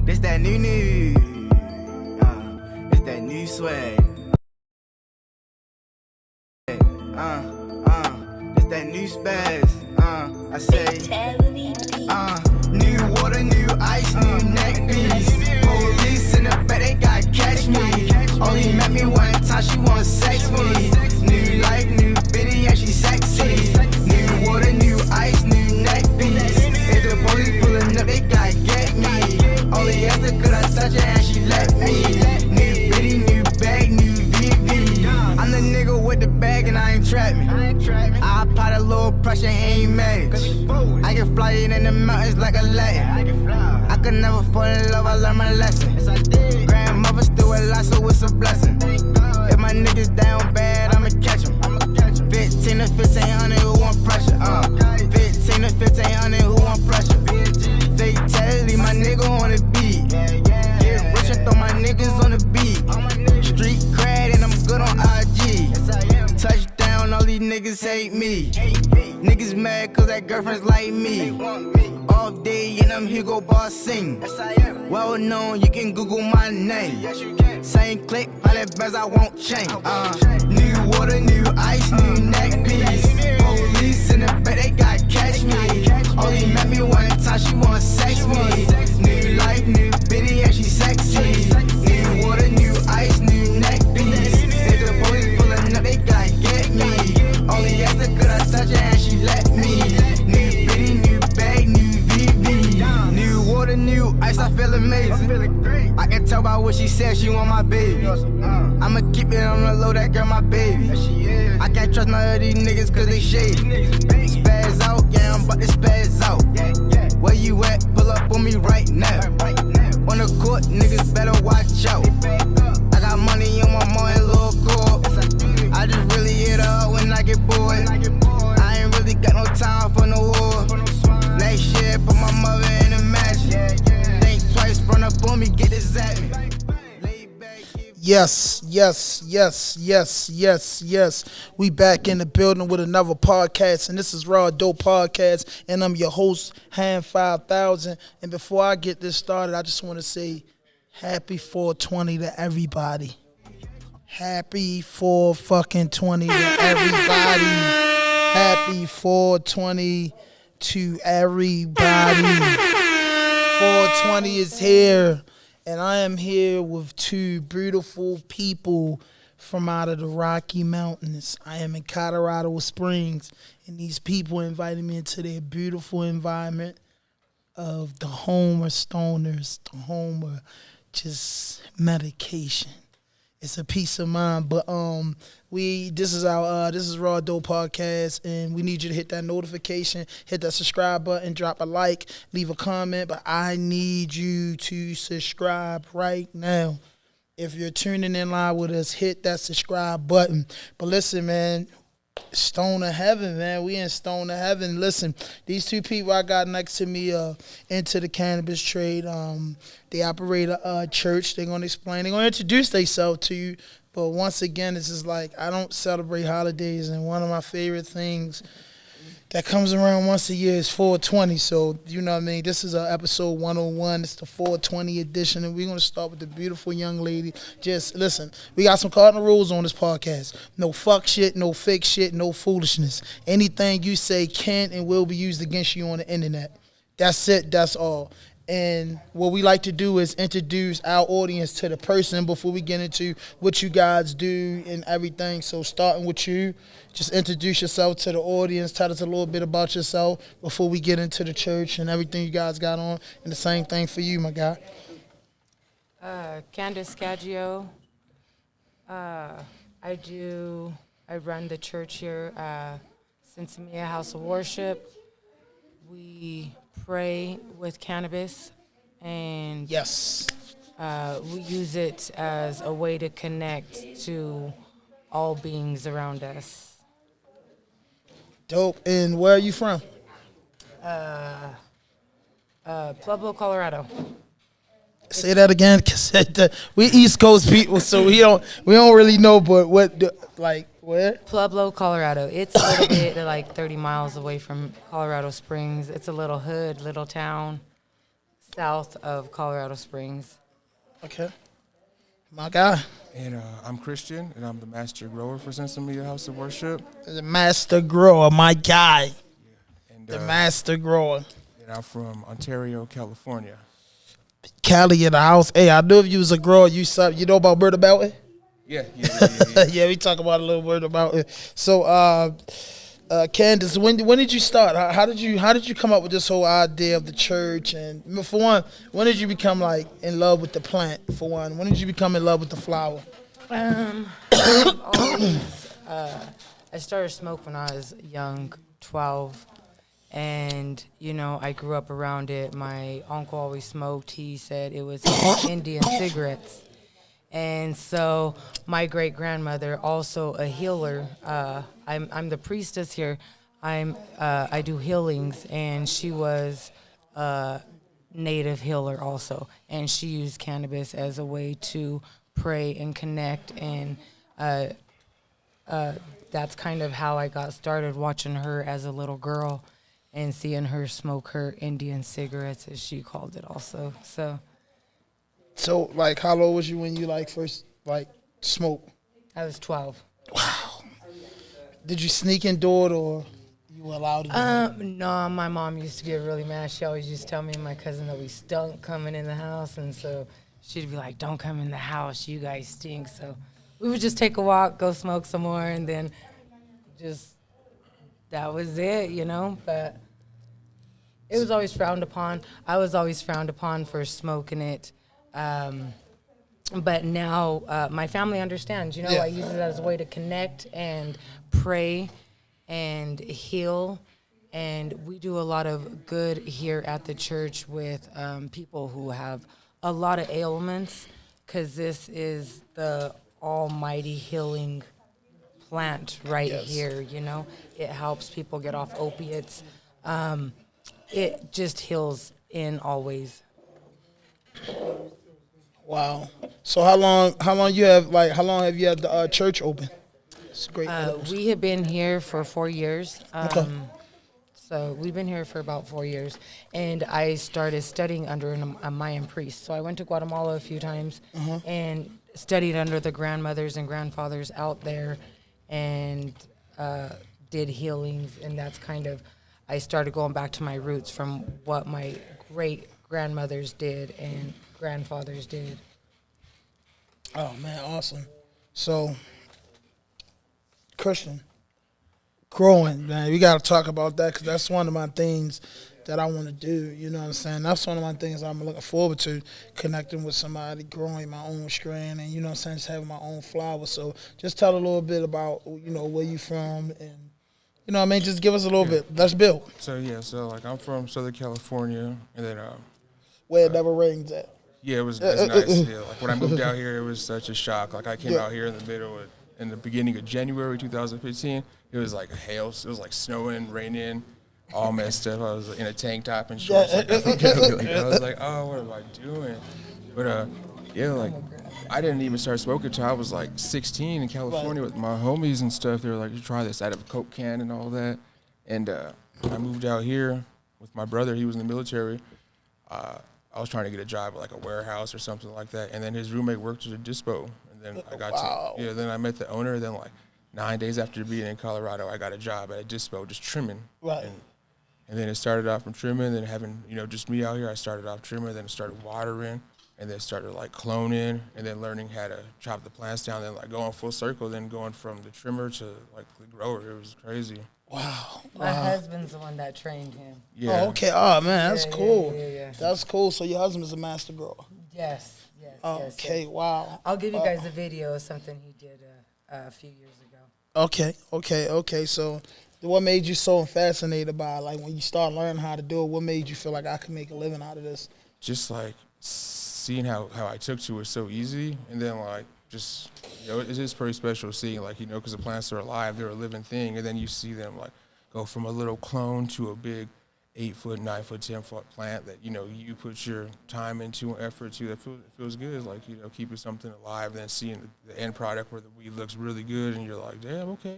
This that new. It's that new swag. It's that new spaz. I say, new water, new ice, new neck piece. Police in the back, they gotta catch me. Only met me one time, she wanna sex me. New life, new bitty, yeah, she sexy. New water, new ice, new neck piece. If the police pulling up, they gotta get me. Only after could I touch her and she let me. New bitty, new bag, new VV. I'm the nigga with the bag and I ain't trap me. I apply a little pressure, ain't mad. I can fly it in the mountains like a Latin. I could never fall in love, I learned my lesson. Grandmother still alive, so it's a blessing. If my niggas down bad, I'ma catch them. 15 to 1500, who want pressure? 15 to 1500, who want pressure? Fatality, my nigga on the beat. Get rich and throw my niggas on the beat. Street cred and I'm good on IG. Touchdown, all these niggas hate me. Niggas mad cause that girlfriend's like me. All day and I'm Hugo Boss sing. Well known, you can Google my name. Same click, all that best I won't change. New water, new ice, new neck piece. Police in the back, they gotta catch me. Only met me one time, she wanna sex me. New life, new bitty, yeah, she sexy. New water, new ice, new neck piece. If the police pulling up, they gotta get me. Only after could I touch her and she let me. New bitty, new bag, new VV. New water, new ice, I feel amazing. I can tell by what she said, she want my baby. I'ma keep it on the low, that girl my baby. I can't trust none of these niggas cause they shady. Spaz out, yeah, I'm about to spaz out. Where you at? Pull up on me right now. On the court, niggas better watch out. I got money on my mind, little court. I just really hit her up when I get bored. I ain't really got no time for no war. Next year, put my mother in a mansion. Think twice, run up on me, get this at me. Yes. We back in the building with another podcast, and this is RAWDOPE Podcast, and I'm your host, Hand 5000. And before I get this started, I just want to say happy 420 to everybody. Happy 420 to everybody. Happy 420 to everybody. 420 is here. And I am here with two beautiful people from out of the Rocky Mountains. I am in Colorado Springs, and these people invited me into their beautiful environment of the home of stoners, the home of just medication. It's a peace of mind, but this is RAWDOPE Podcast, and we need you to hit that notification, hit that subscribe button, drop a like, leave a comment, but I need you to subscribe right now. If you're tuning in live with us, hit that subscribe button. But listen, man, Stoner Heaven, man. We in Stoner Heaven. Listen, these two people I got next to me into the cannabis trade. They operate a church. They're going to explain. They're going to introduce themselves to you. But once again, it's just like I don't celebrate holidays, and one of my favorite things that comes around once a year is 420. So, you know what I mean? This is episode 101. It's the 420 edition, and we're going to start with the beautiful young lady. Just listen, we got some cardinal rules on this podcast. No fuck shit, no fake shit, no foolishness. Anything you say can and will be used against you on the internet. That's it. That's all. And what we like to do is introduce our audience to the person before we get into what you guys do and everything. So starting with you, just introduce yourself to the audience. Tell us a little bit about yourself before we get into the church and everything you guys got on. And the same thing for you, my guy. Candace, Sgaggio. I run the church here, Cincinnati House of Worship. We pray with cannabis, and yes, we use it as a way to connect to all beings around us. Dope. And where are you from? Pueblo, Colorado. Say that again, cause we East Coast people, so we don't really know. But where? Pueblo, Colorado. It's a little bit like 30 miles away from Colorado Springs. It's a little hood, little town. south of Colorado Springs. Okay. My guy. And I'm Christian, and I'm the master grower for Sensimilla House of Worship. The master grower, my guy. And, The master grower. and I'm from Ontario, California. Cali in the house. Hey, I knew if you was a grower, you know about Bird about it? Yeah. Yeah, we talk about a little word about it. So, Candace, when did you start? How did you come up with this whole idea of the church? And for one, when did you become like in love with the plant? For one, when did you become in love with the flower? Always, I started smoke when I was young, 12. And, you know, I grew up around it. My uncle always smoked. He said it was Indian cigarettes. And so my great-grandmother, also a healer, I'm the priestess here. I do healings, and she was a native healer also. And she used cannabis as a way to pray and connect. And that's kind of how I got started, watching her as a little girl and seeing her smoke her Indian cigarettes, as she called it also. So, like, how old was you when you like first like smoked? I was 12. Wow. Did you sneak and do it, or you were allowed to do it? No, my mom used to get really mad. She always used to tell me and my cousin that we stunk coming in the house, and so she'd be like, "Don't come in the house, you guys stink." So we would just take a walk, go smoke some more, and then just that was it, you know. But it was always frowned upon. I was always frowned upon for smoking it. But now my family understands, you know. Yeah. I use it as a way to connect and pray and heal. And we do a lot of good here at the church with people who have a lot of ailments, because this is the almighty healing plant right here, you know. It helps people get off opiates. It just heals in all ways. Wow. So how long have you had the church open? It's great. We have been here for 4 years. Okay. So we've been here for about 4 years. And I started studying under a Mayan priest. So I went to Guatemala a few times and studied under the grandmothers and grandfathers out there and did healings. And that's kind of, I started going back to my roots from what my great grandmothers did and grandfathers did. Oh man, awesome. So, Christian, growing, man, we got to talk about that, because that's one of my things that I want to do. You know what I'm saying? That's one of my things I'm looking forward to, connecting with somebody, growing my own strain, and, you know what I'm saying, just having my own flower. So just tell a little bit about, you know, where you from, and, you know what I mean, just give us a little bit. Let's build. So like I'm from Southern California, and then Where it never rains at. yeah, it's nice. Yeah, like when I moved out here, it was such a shock. Like I came out here in the beginning of January 2015. It was like hail. It was like snowing, raining, all messed up. I was in a tank top and shorts. I was like, oh, what am I doing? But yeah, like I didn't even start smoking until I was like 16 in California with my homies and stuff. They were like, you try this out of a Coke can and all that. And I moved out here with my brother. He was in the military. I was trying to get a job at like a warehouse or something like that, and then his roommate worked at a dispo, and then I got then I met the owner. Then like 9 days after being in Colorado, I got a job at a dispo just trimming. Right. And then it started off from trimming, then having, you know, just me out here. I started off trimming, then started watering, and then started like cloning, and then learning how to chop the plants down, then like going full circle, then going from the trimmer to like the grower. It was crazy. Wow. My husband's the one that trained him. Yeah. Oh, okay. Oh, man, that's cool. Yeah. That's cool. So your husband's a master grower. Yes. Okay, yes. wow. I'll give you guys a video of something he did a few years ago. Okay. So what made you so fascinated by it? Like when you start learning how to do it, what made you feel like I could make a living out of this? Just like seeing how I took to it so easy, and then like just, you know, it is pretty special seeing, like, you know, because the plants are alive, they're a living thing, and then you see them like go from a little clone to a big 8-foot, 9-foot, 10-foot plant that, you know, you put your time into and effort to. That feels good, like, you know, keeping something alive, then seeing the end product where the weed looks really good, and you're like, damn, okay.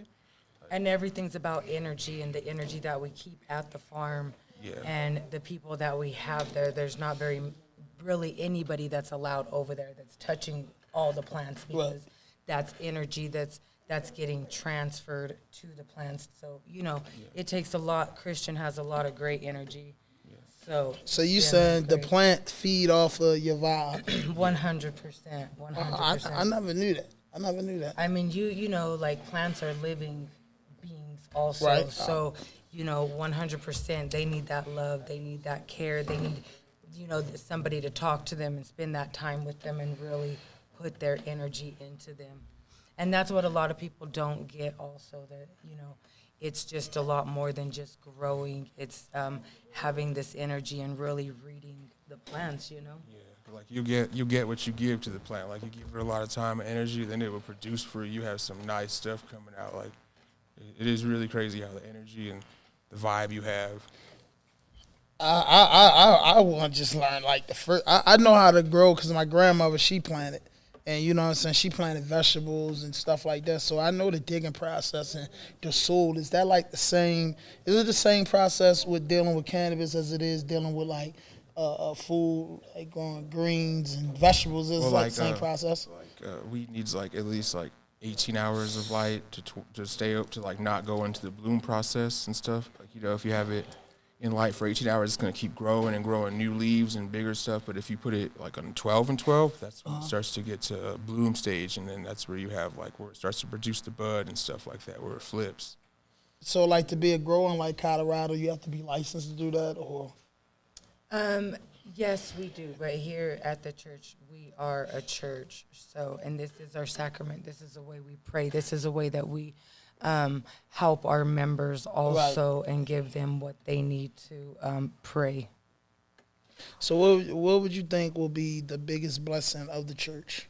And everything's about energy, and the energy that we keep at the farm Yeah. And the people that we have there, there's not really anybody that's allowed over there that's touching all the plants, because that's energy that's getting transferred to the plants. So, it takes a lot. Christian has a lot of great energy. So you saying the plant feed off of your vibe? 100%. 100%. I never knew that. I mean, like plants are living beings also. Right. So, 100%, they need that love. They need that care. They need, somebody to talk to them and spend that time with them and really put their energy into them. And that's what a lot of people don't get also, that, it's just a lot more than just growing. It's having this energy and really reading the plants, Yeah, like you get what you give to the plant. Like you give it a lot of time and energy, then it will produce for you. You have some nice stuff coming out. Like it is really crazy how the energy and the vibe you have. I want to just learn like the first. I know how to grow because my grandmother, she planted. And you know what I'm saying? She planted vegetables and stuff like that. So I know the digging process and the soil. Is that like the same? Is it the same process with dealing with cannabis as it is dealing with like food, like growing greens and vegetables? Is it like the same process? Wheat needs like at least like 18 hours of light to stay up, to like not go into the bloom process and stuff. Like, if you have it in light for 18 hours, it's going to keep growing and growing new leaves and bigger stuff. But if you put it like on 12 and 12, that's when it starts to get to a bloom stage. And then that's where you have like where it starts to produce the bud and stuff like that, where it flips. So like to be a grower in like Colorado, you have to be licensed to do that, or? Yes, we do. But here at the church, we are a church. So, and this is our sacrament. This is the way we pray. This is a way that we help our members also and give them what they need to pray. So what would you think will be the biggest blessing of the church?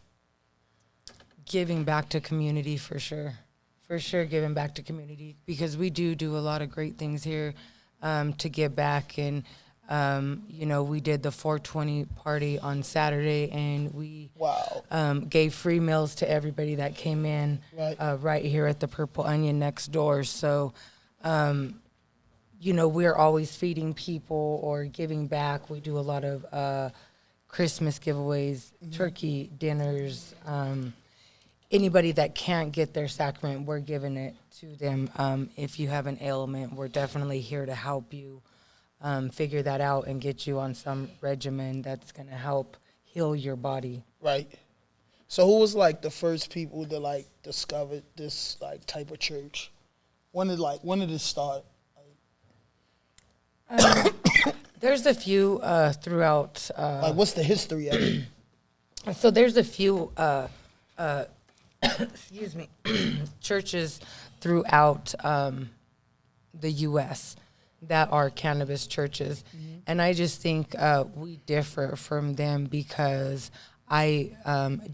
Giving back to community, for sure. For sure, giving back to community, because we do a lot of great things here to give back. And we did the 420 party on Saturday, and we gave free meals to everybody that came in right here at the Purple Onion next door. So, we're always feeding people or giving back. We do a lot of Christmas giveaways, turkey dinners. Anybody that can't get their sacrament, we're giving it to them. If you have an ailment, we're definitely here to help you figure that out and get you on some regimen that's going to help heal your body. Right. So who was like the first people to like discover this like type of church? When did it start? There's a few throughout. Like what's the history of it? So there's a few excuse me, churches throughout the U.S. that are cannabis churches. Mm-hmm. And I just think we differ from them because I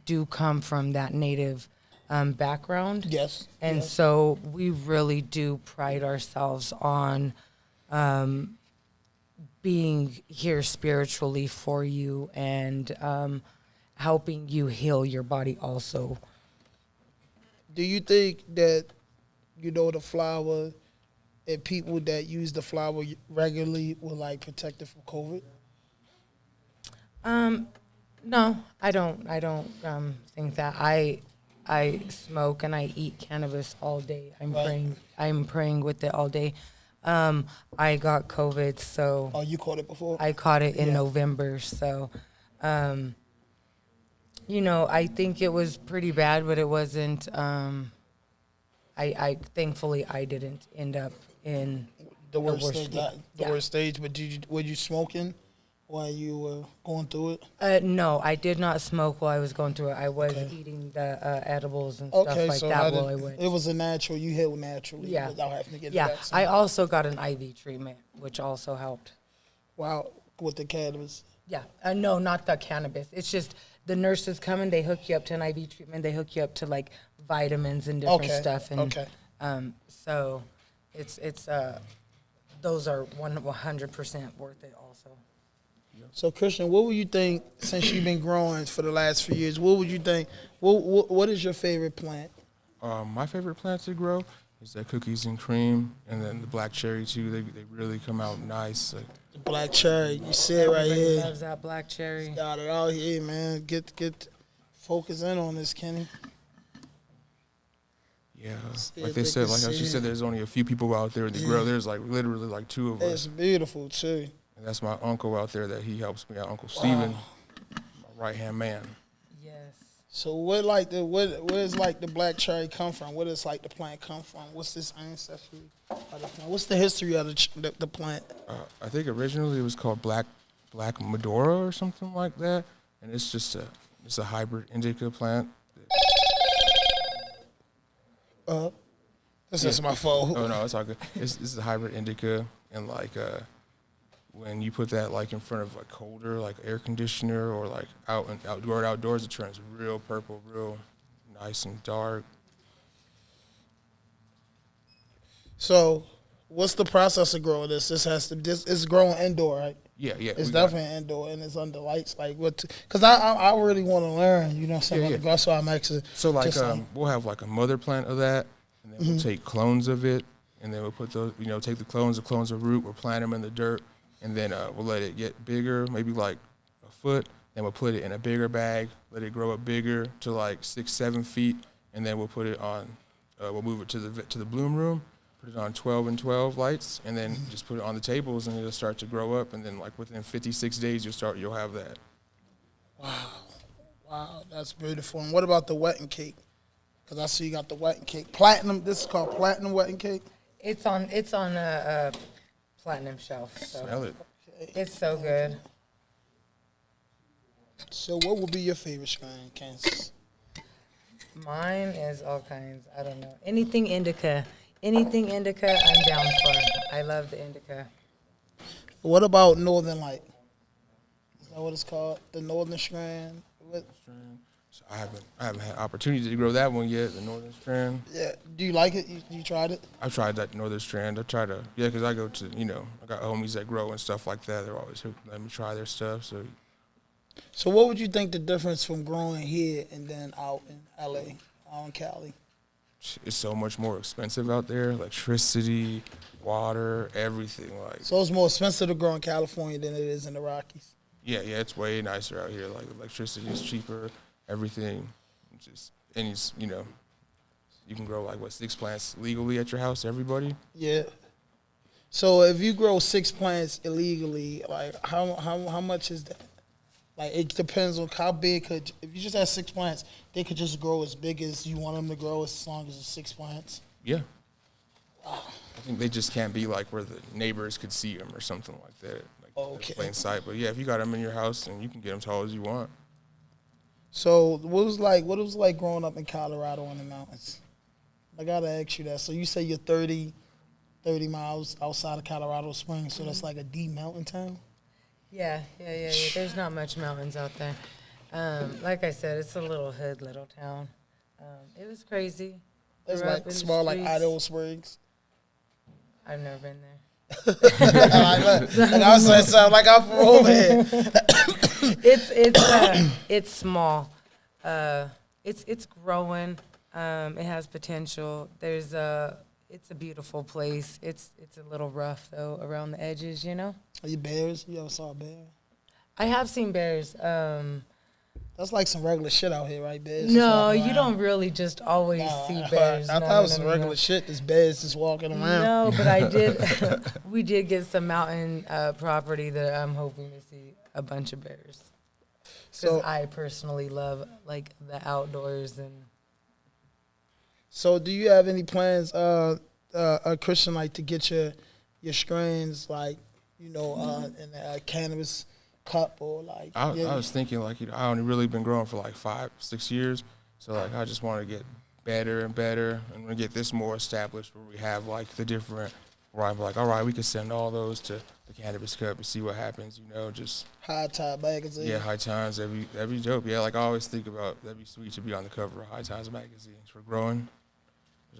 do come from that native background. Yes. And so we really do pride ourselves on being here spiritually for you and helping you heal your body also. Do you think that, the flower and people that use the flower regularly will like protect it from COVID? No, I don't think that. I smoke and I eat cannabis all day. I'm praying with it all day. I got COVID, so. Oh, you caught it before? I caught it in November, so. I think it was pretty bad, but it wasn't. I thankfully I didn't end up in the worst stage. But were you smoking while you were going through it? No, I did not smoke while I was going through it. I was eating the edibles and stuff like that while I went. It was a natural. You healed naturally. Yeah. Without having to get the vaccine. I also got an IV treatment, which also helped. Wow, with the cannabis. Yeah. No, not the cannabis. It's just the nurses come and they hook you up to an IV treatment. They hook you up to like vitamins and different stuff. And so it's those are 100% worth it also. So Christian, what would you think, since you've been growing for the last few years, what would you think, what is your favorite plant? My favorite plant to grow is that cookies and cream, and then the black cherry too. They really come out nice. Like, The black cherry, you see it right Everybody here. loves that black cherry. Got it out here, man. Get focus in on this, Kenny. yeah, See like if they they said, can like how see she it. said, there's only a few people out there in the grow. There's like literally like 2 of It's us. beautiful too. And that's my uncle out there that he helps me out, Uncle Steven, my right-hand man. Yes. So where does like the black cherry come from? Where does like the plant come from? What's this ancestry of the plant? What's the history of the plant? I think originally it was called Black Medora or something like that, and it's just a hybrid indica plant. This is my phone. Oh no, it's all good. This is a hybrid indica, and like when you put that like in front of like colder like air conditioner or like outdoors, it turns real purple, real nice and dark. So, what's the process of growing this? This is growing indoor, right? Yeah. It's we got- definitely indoor and it's under lights. Like what? Because I really want to learn. You know, what I'm saying. Yeah. That's why I'm actually. So like just we'll have like a mother plant of that, and then we'll take clones of it, and then we'll put those, take the clones of root, we'll plant them in the dirt, and then we'll let it get bigger, maybe like a foot. Then we'll put it in a bigger bag, let it grow up bigger to like 6-7 feet, and then we'll put it on. We'll move it to the bloom room, put it on 12 and 12 lights, and then just put it on the tables, and it'll start to grow up, and then like within 56 days you'll have that. Wow, that's beautiful. And what about the wetting cake? Because I see you got the wetting cake. Platinum. This is called platinum wetting cake. It's on a platinum shelf. So Smell it. it's so good. So, what would be your favorite strain, Candace? Mine is all kinds. I don't know. Anything indica. Anything indica, I'm down for. I love the indica. What about Northern Light? Is that what it's called? The Northern strain? What? So I haven't had opportunity to grow that one yet, the Northern Strand. Yeah. Do you like it? You tried it? I've tried that Northern Strand. I try to, because I go to, I got homies that grow and stuff like that. They're always letting me try their stuff. So, what would you think the difference from growing here and then out in LA, out in Cali? It's so much more expensive out there. Electricity, water, everything. So it's more expensive to grow in California than it is in the Rockies. Yeah, it's way nicer out here. Like electricity is cheaper, everything. You can grow like 6 plants legally at your house, everybody. Yeah. So if you grow 6 plants illegally, like how much is that? Like it depends on how big if you just have 6 plants, they could just grow as big as you want them to grow as long as it's 6 plants. Yeah. I think they just can't be like where the neighbors could see them or something like that. Okay. Plain sight. But yeah, if you got them in your house, and you can get them tall as you want. So what it was like growing up in Colorado in the mountains? I gotta ask you that. So you say you're 30 miles outside of Colorado Springs, so that's like a deep mountain town? Yeah. There's not much mountains out there. Like I said, it's a little hood, little town. It was crazy. It's Grew up like in the small, like streets. Idaho Springs. I've never been there. Like I was saying, sound like I'm from over here. It's small. It's growing. It has potential. It's a beautiful place. It's a little rough though around the edges, Are you bears? You ever saw a bear? I have seen bears. That's like some regular shit out here, right? Bears. No, you don't really just always see bears. I thought it was some regular shit. This bears just walking around. No, but I did. We did get some mountain property that I'm hoping to see a bunch of bears. Because I personally love like the outdoors and. So, do you have any plans, Christian, like to get your strains, like in a cannabis cup or like? I was thinking I only really been growing for like 5-6 years, so I just want to get better and better, and we get this more established where we have like the different. Where I'm like, all right, we can send all those to the Cannabis Cup and see what happens. Just High Tide magazine. Yeah, High Times. That'd be dope. Yeah, like I always think about that'd be sweet to be on the cover of High Times magazine for growing.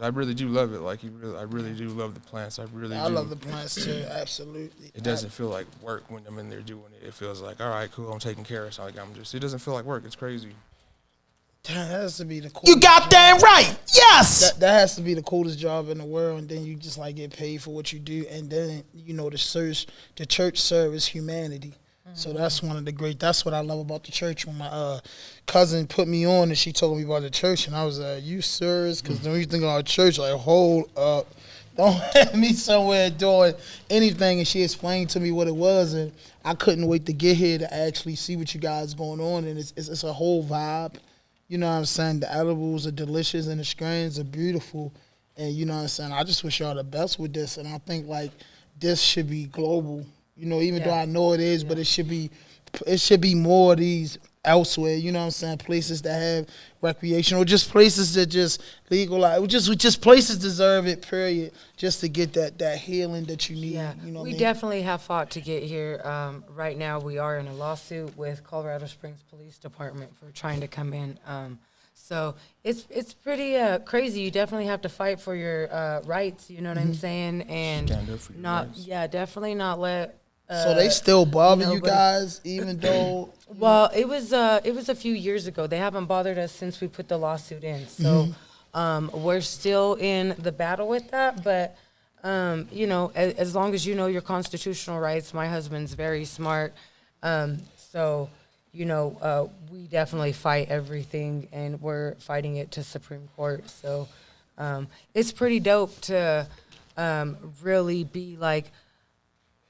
I really do love it. I really do love the plants. I love the plants too. Absolutely. It doesn't feel like work when I'm in there doing it. It feels like, all right, cool, I'm taking care of something. It doesn't feel like work. It's crazy. That has to be the coolest. You got that right. Yes. That has to be the coolest job in the world, and then you just like get paid for what you do, and then the church serves humanity. So that's one of the great. That's what I love about the church. When my cousin put me on, and she told me about the church, and I was like, "You serious?" Because when you think about church, like, hold up, don't have me somewhere doing anything. And she explained to me what it was, and I couldn't wait to get here to actually see what you guys going on, and it's a whole vibe. You know what I'm saying? The edibles are delicious and the strains are beautiful. And you know what I'm saying? I just wish y'all the best with this. And I think like this should be global. You know, even though I know it is, but it should be more of these elsewhere. You know what I'm saying? Places that have recreation, or just places that just legalize. Just places deserve it. Period. Just to get that healing that you need. Yeah, you know what we I mean? definitely have fought to get here. Right now, we are in a lawsuit with Colorado Springs Police Department for trying to come in. So it's pretty crazy. You definitely have to fight for your rights. You know what I'm saying? And Stand up for your rights. definitely not let. So they still bother you nobody- guys, even though. Well, it was a few years ago. They haven't bothered us since we put the lawsuit in. So we're still in the battle with that. But you know, as long as you know your constitutional rights, my husband's very smart. So you know, we definitely fight everything, and we're fighting it to Supreme Court. So it's pretty dope to really be like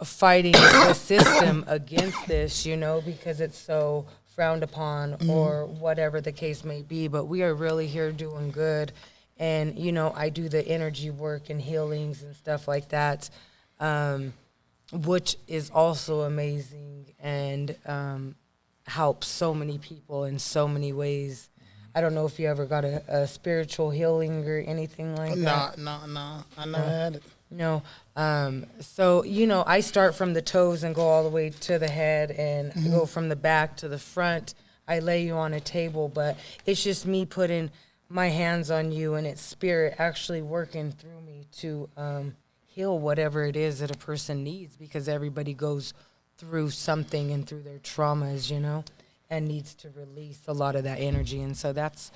fighting the system against this, you know, because it's so frowned upon or whatever the case may be. But we are really here doing good. And, you know, I do the energy work and healings and stuff like that, which is also amazing and helps so many people in so many ways. I don't know if you ever got a spiritual healing or anything like that. Nah. I never had it. No. So, you know, I start from the toes and go all the way to the head and go from the back to the front. I lay you on a table, but it's just me putting my hands on you and it's spirit actually working through me to heal whatever it is that a person needs, because everybody goes through something and through their traumas, you know, and needs to release a lot of that energy. And so that's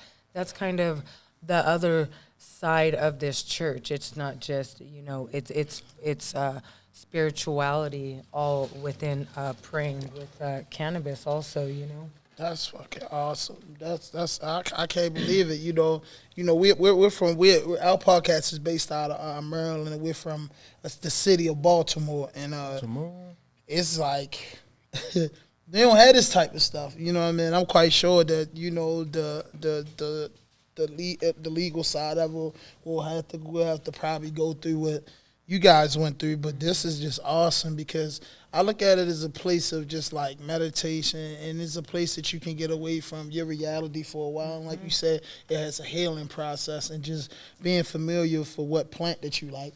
kind of the other side of this church. It's not just, you know, it's spirituality all within praying with cannabis also, you know. That's fucking awesome. I can't believe it. You know, we're our podcast is based out of Maryland, and we're from the city of Baltimore, and it's like they don't have this type of stuff. You know what I mean? I'm quite sure that, you know, the legal side of it we'll have to probably go through what you guys went through, but this is just awesome because I look at it as a place of just like meditation, and it's a place that you can get away from your reality for a while. And like you said, it has a healing process, and just being familiar for what plant that you like,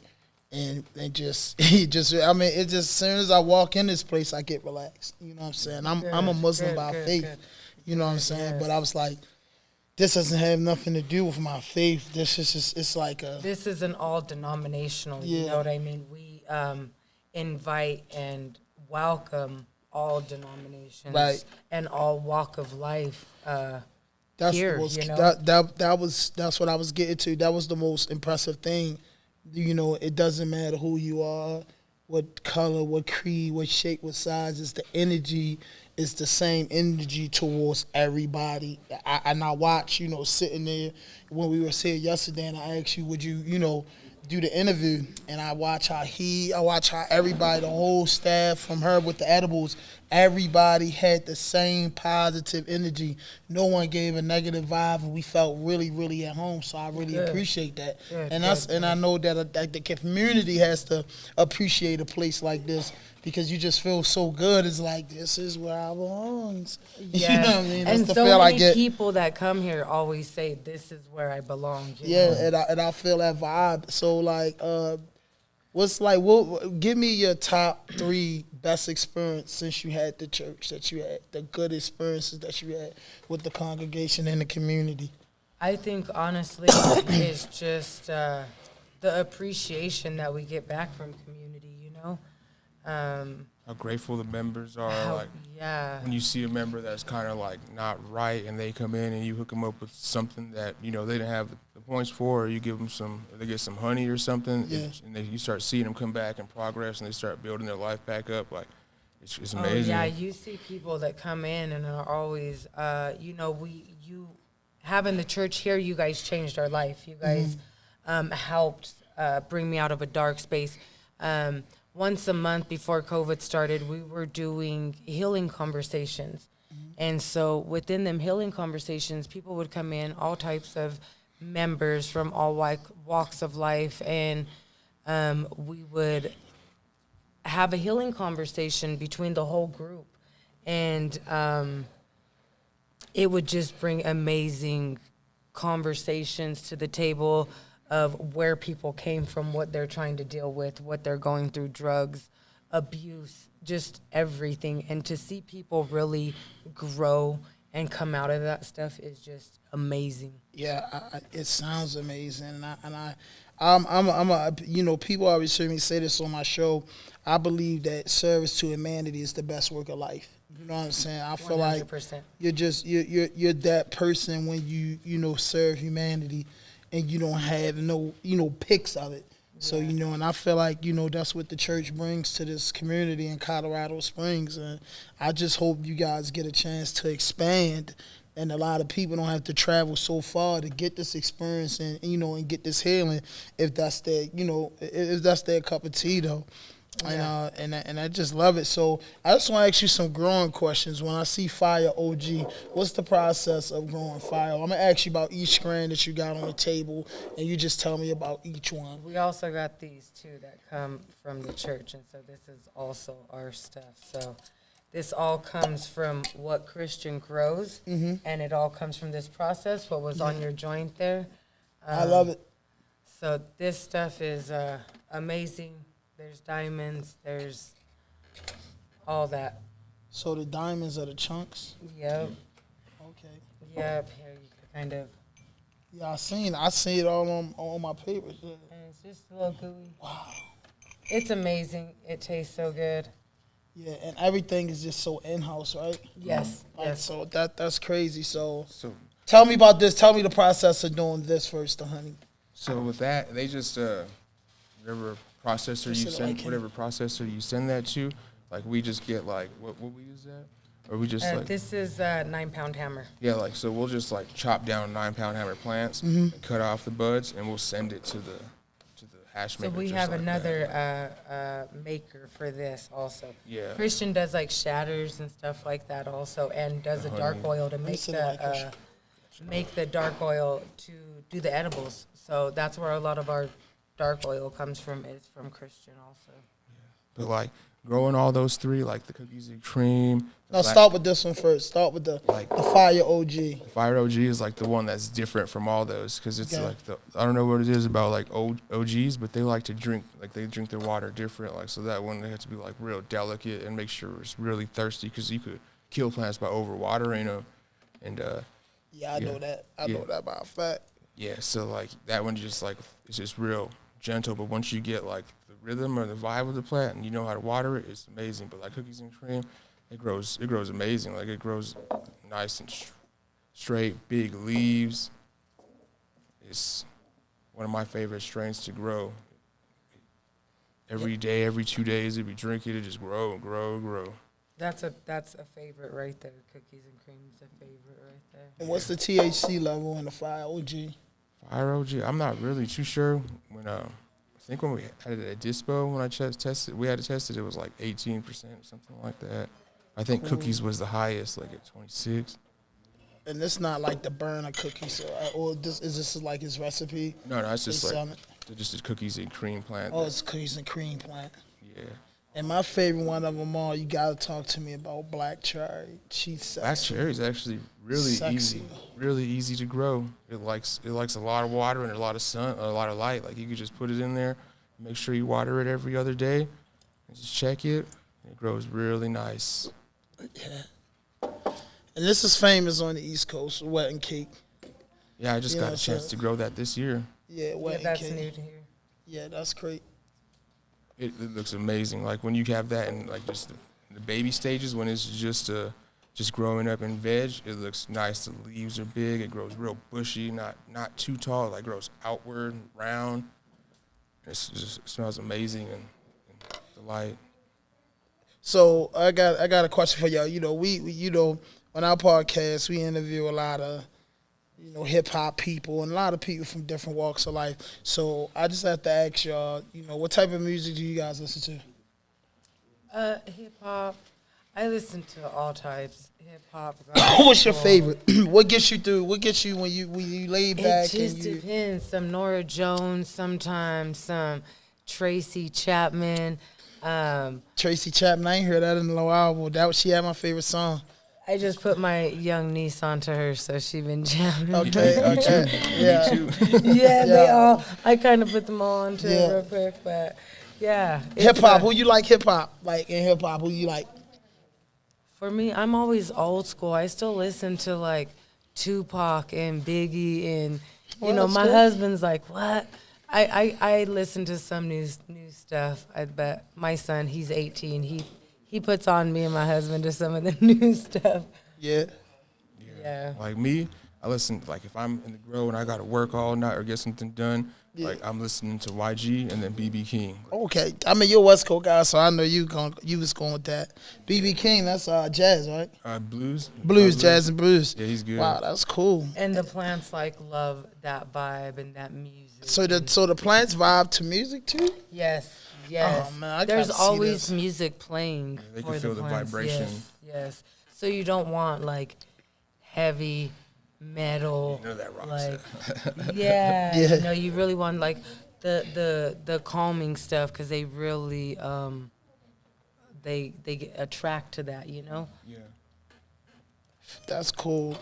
and just I mean, it just as soon as I walk in this place, I get relaxed. You know what I'm saying? I'm a Muslim by faith. Good. You know what I'm saying? Yes. But I was like, this doesn't have nothing to do with my faith. This is just, it's like a... This isn't all denominational, you know what I mean? We invite and welcome all denominations and all walk of life that's here, the most, you know? that's what I was getting to. That was the most impressive thing. You know, it doesn't matter who you are, what color, what creed, what shape, what size. It's the energy. It's the same energy towards everybody. And I watch, you know, sitting there when we were sitting yesterday, and I asked you, would you, you know, do the interview? And I watch how everybody, the whole staff from her with the edibles, everybody had the same positive energy. No one gave a negative vibe, and we felt really, really at home. So I really appreciate that. And I know that the community has to appreciate a place like this, because you just feel so good. It's like, this is where I belong. Yes. You know what I mean? That's And the so feel many I get. people that come here always say, this is where I belong. You Yeah, know? and I feel that vibe. So like, give me your top 3 best experience since you had the church that you had, the good experiences that you had with the congregation and the community. I think, honestly, it's just the appreciation that we get back from community, you know? How grateful the members are. Like, yeah. when you see a member that's kind of like not right and they come in and you hook them up with something that, you know, they didn't have the points for, or you give them some, or they get some honey or something, and you start seeing them come back and progress and they start building their life back up. Like, it's amazing. Oh, yeah, you see people that come in and are always, you know, you having the church here, you guys changed our life. You guys helped bring me out of a dark space. Once a month before COVID started, we were doing healing conversations. And so within them healing conversations, people would come in, all types of members from all walks of life, and we would have a healing conversation between the whole group. And it would just bring amazing conversations to the table of where people came from, what they're trying to deal with, what they're going through, drugs, abuse, just everything. And to see people really grow and come out of that stuff is just amazing. Yeah, it sounds amazing, I'm you know, people always hear me say this on my show. I believe that service to humanity is the best work of life. You know what I'm saying? I feel 100%. like you're that person when you know, serve humanity, and you don't have no, you know, pics of it. So, you know, and I feel like, you know, that's what the church brings to this community in Colorado Springs. And I just hope you guys get a chance to expand, and a lot of people don't have to travel so far to get this experience and, you know, and get this healing, if that's their, you know, if that's their cup of tea, though. Yeah. And I just love it. So I just want to ask you some growing questions. When I see Fire OG, what's the process of growing Fire? I'm going to ask you about each strand that you got on the table, and you just tell me about each one. We also got these too that come from the church, and so this is also our stuff. So this all comes from what Christian grows, and it all comes from this process, what was on your joint there. I love it. So this stuff is amazing. There's diamonds, there's all that. So the diamonds are the chunks? Yep. Okay. Yep, here you can kind of. Yeah, I seen it all on my papers. Yeah. And it's just a little gooey. Wow. It's amazing. It tastes so good. Yeah, and everything is just so in-house, right? Yes. Like, Yes. so that's crazy. So So tell me about this. Tell me the process of doing this first, the honey. So with that, they just whatever processor you Just send, like whatever processor you send that to, like we just get like what we use that, or we just like This is a 9-pound hammer. yeah, like so we'll just like chop down 9-pound hammer plants, and cut off the buds, and we'll send it to the hash So maker. we just have like another that. maker for this also. Yeah. Christian does like shatters and stuff like that also, and does a dark oil to make said like a make the dark oil to do the edibles. So that's where a lot of our dark oil comes from, is from Christian also. But like growing all those three, like the cookies and cream. Now start with this one first. Start with the Fire OG. Fire OG is like the one that's different from all those, because it's Okay. like I don't know what it is about like OGs, but they like to drink, like they drink their water different, like so that one they have to be like real delicate and make sure it's really thirsty, because you could kill plants by overwatering them, and Yeah, I know that. I know that by a fact. yeah, so like that one just like it's just real gentle, but once you get like the rhythm or the vibe of the plant and you know how to water it, it's amazing. But like cookies and cream, it grows amazing. Like it grows nice and straight, big leaves. It's one of my favorite strains to grow. Every day, every 2 days, if you drink it, it just grow and grow and grow. That's a favorite right there. Cookies and cream is a favorite right there. And what's the THC level in the Fire OG? Fire OG, I'm not really too sure. When I think when we had it at Dispo, when I tested, we had to test it. It was like 18% or something like that. I think cookies was the highest, like at 26. And it's not like the burner cookie, so or this is this like his recipe? No, it's just They like sell it? just a cookies and cream plant. Oh, it's cookies and cream plant. Yeah. And my favorite one of them all, you gotta talk to me about black cherry. She's sexy. Black cherry is actually really Sexy. easy to grow. It likes a lot of water and a lot of sun, a lot of light. Like you could just put it in there, make sure you water it every other day, and just check it. It grows really nice. Yeah. And this is famous on the East Coast, wet and cake. Yeah, I just got Yeah, a chance so- to grow that this year. Yeah, Yeah, wet and that's cake. new to here. Yeah, that's great. it looks amazing. Like when you have that and like just the baby stages when it's just growing up in veg, it looks nice. The leaves are big. It grows real bushy, not too tall. It like grows outward, round. It smells amazing and the light. So I got a question for y'all. You know, we on our podcast we interview a lot of hip hop people and a lot of people from different walks of life. So I just have to ask y'all, what type of music do you guys listen to? Hip hop. I listen to all types. Hip hop. What's your favorite? What gets you through? What gets you when you lay back? It just depends. Some Nora Jones, sometimes some Tracy Chapman. Tracy Chapman, I ain't heard that in a while. She had my favorite song. I just put my young niece onto her, so she been jamming. Okay. Yeah. Me too. Yeah, they all. I kind of put them all onto it real quick, but yeah. Hip hop. Who you like? Hip hop. Like in hip hop, who you like? For me, I'm always old school. I still listen to like Tupac and Biggie, and my husband's like, what? I listen to some new stuff. But my son, he's 18. He puts on me and my husband to some of the new stuff. Yeah. Like me, I listen, like if I'm in the grow and I got to work all night or get something done, like I'm listening to YG and then BB King. Okay. I mean, you're a West Coast guy, so I know you was going with that. BB King, that's jazz, right? Blues. Blues, jazz and blues. Yeah, he's good. Wow, that's cool. And the plants love that vibe and that music. So the plants vibe to music too? Yes. Oh, man, There's always music playing. They for can feel the plants. vibration. Yes. So you don't want like heavy metal. That rocks. Like, yeah. You really want like the calming stuff because they really they attract to that. Yeah. That's cool.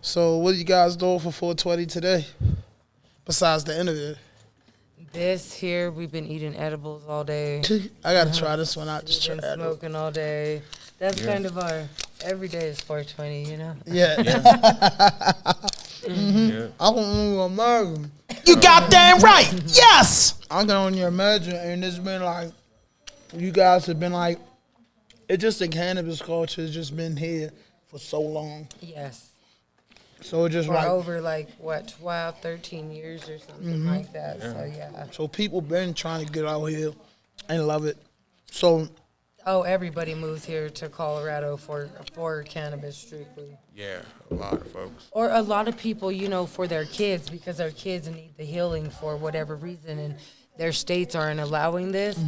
So what are you guys doing for 420 today? Besides the interview. This here, we've been eating edibles all day. I gotta try this one out. We've been smoking all day. That's kind of our every day is 420, Yeah. I don't imagine. You goddamn right. Yes. I can only imagine, and it's been like, you guys have been like, it's just the cannabis culture has just been here for so long. Yes. So it just For like over like what 12, 13 years or something like that. So yeah. So people been trying to get out here and love it. So Everybody moves here to Colorado for cannabis strictly. Yeah, a lot of folks. Or a lot of people, for their kids because their kids need the healing for whatever reason and their states aren't allowing this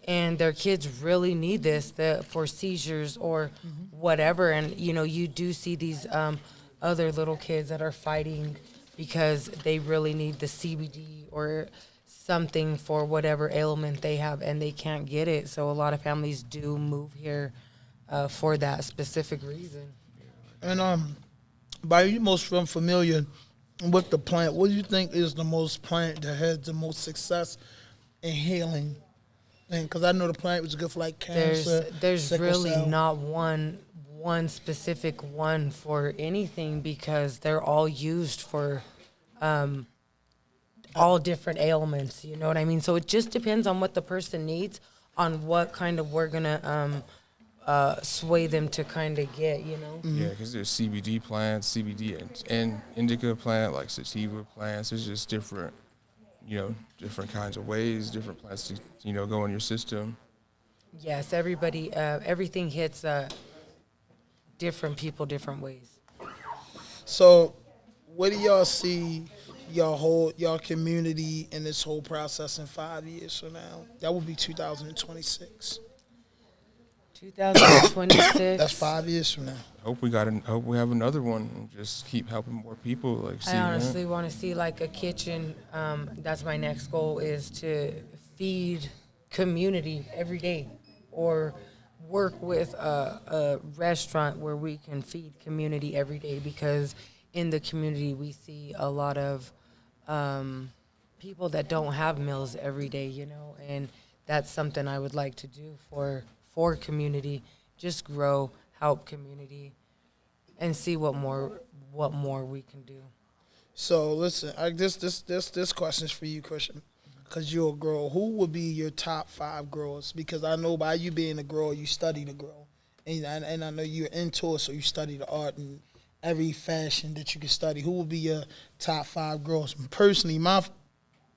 and their kids really need this for seizures or whatever. And you do see these other little kids that are fighting because they really need the CBD or something for whatever ailment they have and they can't get it. So a lot of families do move here for that specific reason. And by you most familiar with the plant, what do you think is the most plant that has the most success in healing? Because I know the plant was good for like cancer. There's really cell. not one specific one for anything because they're all used for all different ailments, you know what I mean? So it just depends on what the person needs, on what kind of we're gonna sway them to kind of get, Yeah, because there's CBD plants, CBD and indica plant, like sativa plants. There's just different, different kinds of ways, different plants to, go in your system. Yes, everybody, everything hits different people different ways. So where do y'all see y'all community in this whole process in 5 years from now? That would be 2026. 2026. That's 5 years from now. Hope we have another one and just keep helping more people. Like, I honestly want to see like a kitchen. That's my next goal, is to feed community every day, or work with a restaurant where we can feed community every day, because in the community we see a lot of people that don't have meals every day, and that's something I would like to do for community. Just grow, help community, and see what more we can do. So listen, this question's for you, Christian. because you're a girl, who would be your top 5 girls? Because I know by you being a girl, you study the girl. And I know you're into it, so you study the art and every fashion that you can study. Who would be your top 5 girls? Personally, my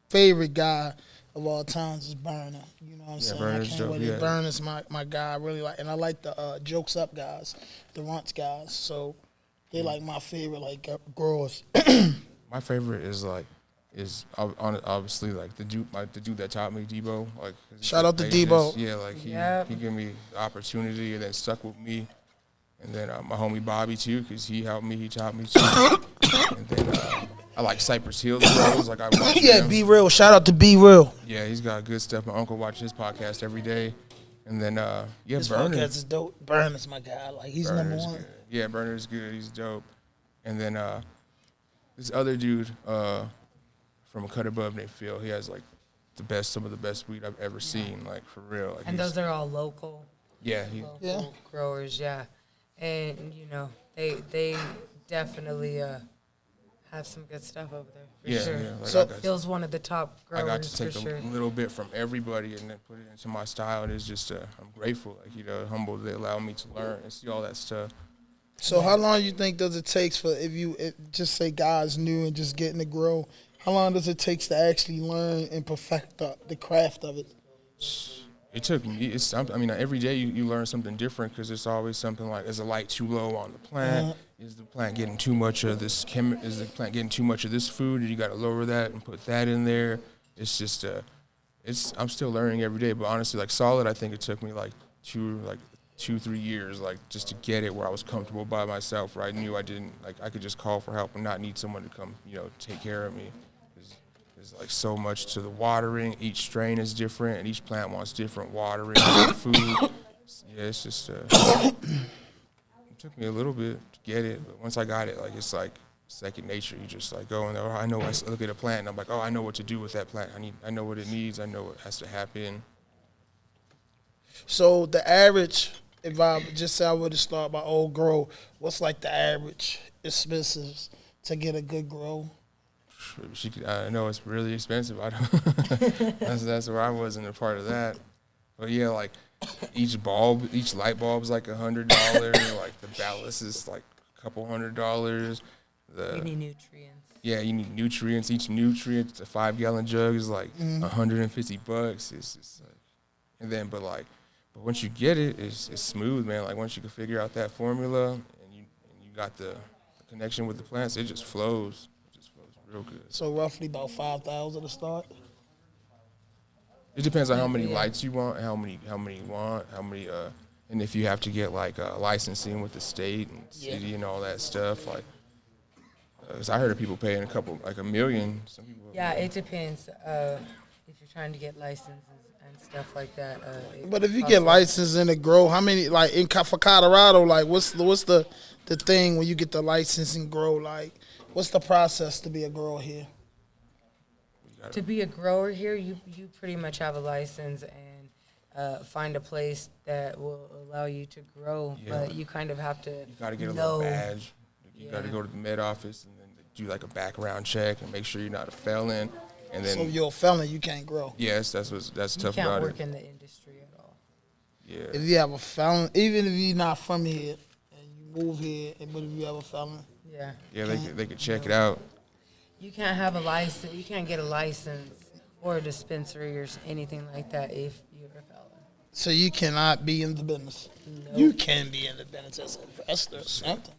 favorite guy of all times is Burner. You know what I'm saying? Burner's I can't dope, wait. yeah. Burner's my guy. I really like, and I like the Jokes Up guys, the Runts guys. So they like my favorite girls. My favorite is obviously like the dude that taught me, Debo. Like, Shout out to he Debo. He gave me the opportunity and then stuck with me. And then my homie Bobby too, because he helped me, he taught me too. And then I like Cypress Hill bros, like I watch Yeah, him. Be Real. Shout out to Be Real. Yeah, he's got good stuff. My uncle watches his podcast every day. And then His Burner. podcast is dope. Burner's my guy. Like he's number Burner's one. good. Yeah, Burner's good. He's dope. And then this other dude from a cut above named Phil, he has like some of the best weed I've ever seen, like for real. Like, And those are all local. Yeah, Local growers, yeah. And you know, they definitely have some good stuff over there. For sure. yeah. Like So- Phil's one of the top growers I got to take for sure. a little bit from everybody and then put it into my style. And it's just, I'm grateful, like, humbled they allow me to learn and see all that stuff. So how long you think does it take for if just say guys new and just getting to grow? How long does it take to actually learn and perfect the craft of it? It took me. Every day you learn something different because it's always something like, is the light too low on the plant? Is the plant getting too much of this Is the plant getting too much of this food? You got to lower that and put that in there. It's just I'm still learning every day. But honestly, like solid, I think it took me like 2-3 years, like just to get it where I was comfortable by myself. Where I knew I could just call for help and not need someone to come, take care of me. There's like so much to the watering. Each strain is different, and each plant wants different watering and food. Yeah, it's just it took me a little bit to get it, but once I got it, like it's like second nature. You just like go in there. I know. I look at a plant, and I'm like, oh, I know what to do with that plant. I know what it needs. I know what has to happen. So the average, if I just say I were to start my old grow, what's like the average expenses to get a good grow? I know it's really expensive. I don't. that's where I wasn't a part of that. But yeah, like each light bulb is like $100. Like the ballast is like a couple $100. You need nutrients. Yeah, you need nutrients. Each nutrient, a 5-gallon jug is like $150. It's just like, and then but once you get it, it's smooth, man. Like once you can figure out that formula and you got the connection with the plants, it just flows. Real good. So roughly about 5,000 to start. It depends on how many lights you want, how many you want, and if you have to get like licensing with the state and city and all that stuff. Like, 'cause I heard of people paying $1 million. Some people. Yeah, it depends. If you're trying to get licenses and stuff like that. But if you get licensed in a grow, how many like for Colorado? Like, what's the thing when you get the license and grow? Like, what's the process to be a grower here? To be a grower here, you pretty much have a license and find a place that will allow you to grow. Yeah. But you kind of have to. You got to get a little badge. You got to go to the med office and then do like a background check and make sure you're not a felon. And then, So if you're a felon, you can't grow. yes, that's You tough can't about work it. in the industry at all. Yeah. If you have a felon, even if you're not from here and you move here, but if you have a felon, Yeah. Yeah, they could check it out. You can't have a license. You can't get a license or a dispensary or anything like that if you're a felon. so you cannot be in the business. Nope. You can be in the business as an investor or something.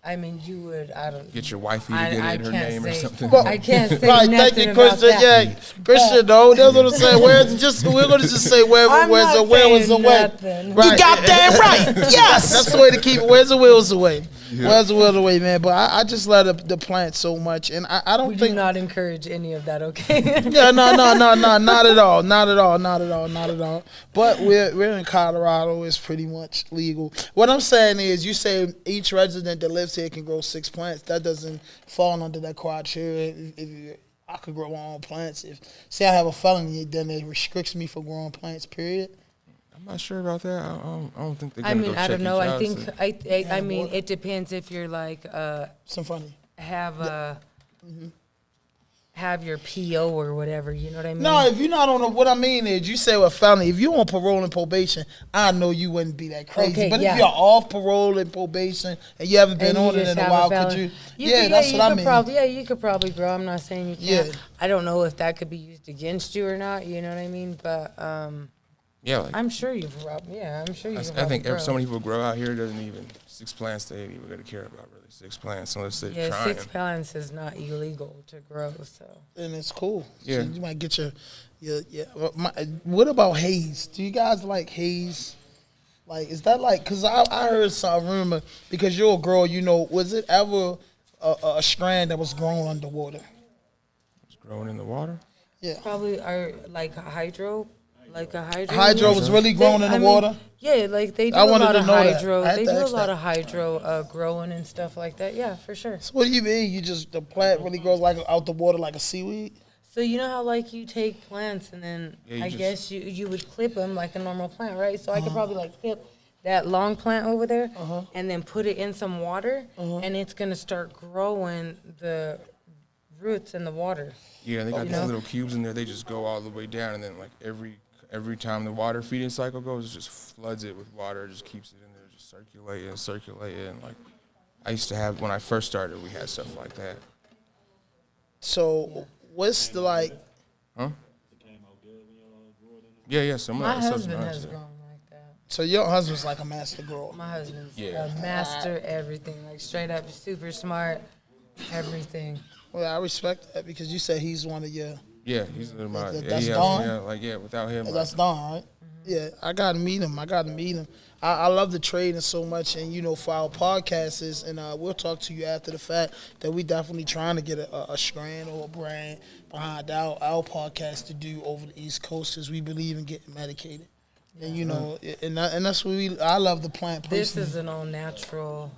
I mean, you would. I don't. Get your wifey to get it in her can't name or say- something. I can't say Right, nothing thank you, about Christian. that. Yeah, Christian, though. That's what I'm saying. We're gonna just say where I'm was not the will is the saying way. nothing. Right. You goddamn right. Yes. That's the way to keep it. Where's the will's the way? Where's the will the way, man? But I just love the plant so much, and I don't We think. do not encourage any of that. Okay. Yeah, no, not at all, not at all. But we're in Colorado. It's pretty much legal. What I'm saying is, you say each resident that lives here can grow 6 plants. That doesn't fall under that criteria. I could grow my own plants. If say I have a felony, then it restricts me from growing plants. Period. I'm not sure about that. I don't think they're I gonna mean, go I check don't know. each I house. think I mean, it depends if you're like Some funny. have a have your PO or whatever. You know what I mean? No, if you're not on what I mean is, you say with felony, if you're on parole and probation, I know you wouldn't be that crazy. Okay, but yeah. if you're off parole and probation and you haven't been And you on it just in a have while, felon- could you? That's what I mean. You could probably grow. I'm not saying you can't. Yeah. I don't know if that could be used against you or not. You know what I mean? But Yeah, like, I'm sure you've I'm sure you've I think grow. so many people grow out here, doesn't even 6 plants, they ain't even going to care about really 6 plants unless they're Yeah, trying. 6 plants is not illegal to grow, so. And it's cool. Yeah. So you might get your. What about haze? Do you guys like haze? Like, is that like, because I heard some rumor, because you're a girl, you know, was it ever a strand that was grown underwater? It's growing in the water? Yeah. Probably are like a hydro. Hydro was really grown in the water? Yeah, like they do I a wanted lot to of know that. hydro. I had They to do a ask lot that. of hydro growing and stuff like that. Yeah, for sure. So what do you mean? The plant really grows like out the water like a seaweed? So you know how like you take plants and then Yeah, I guess you would clip them like a normal plant, right? So I could probably like clip that long plant over there and then put it in some water and it's gonna start growing the roots in the water. Yeah, they got these little cubes in there. They just go all the way down, and then like every time the water feeding cycle goes, it just floods it with water. It just keeps it in there, just circulating. Like I used to have when I first started, we had stuff like that. So what's the like? Huh? Yeah. Some My of that husband stuff's has nice. grown like that. So your husband's like a master grower. My husband's Yeah. a master everything, like straight up super smart, everything. Well, I respect that because you said he's one of your. Yeah, he's in my. That's yeah, Dawn? without him. That's Don, right? Yeah, I gotta meet him. I love the trading so much, and you know, for our podcasts, and we'll talk to you after the fact that we definitely trying to get a strand or a brand behind our podcast to do over the East Coast, because we believe in getting medicated. And you know, and that's what I love the plant. This Personally. is an all natural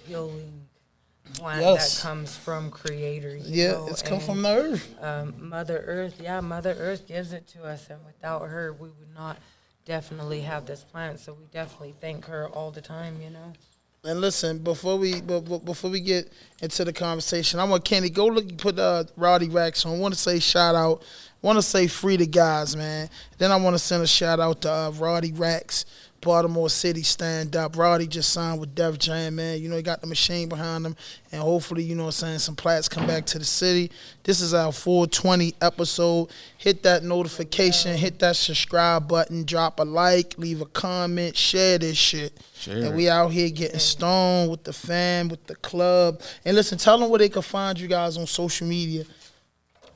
healing plant Yes. that comes from Creator. You Yeah, know, it's come and, from the earth. Mother Earth. Yeah, Mother Earth gives it to us, and without her, we would not definitely have this plant. So we definitely thank her all the time. You know. And listen, before we get into the conversation, I want Kenny go look put Rowdy Racks on. I want to say shout out. Want to say free the guys, man. Then I want to send a shout out to Rowdy Racks, Baltimore City stand up. Rowdy just signed with Def Jam, man. You know, he got the machine behind him, and hopefully, you know what I'm saying, some plats come back to the city. This is our 420 episode. Hit that notification, hit that subscribe button, drop a like, leave a comment, share this shit. Share And it. we out here getting stoned with the fam, with the club. And listen, tell them where they can find you guys on social media.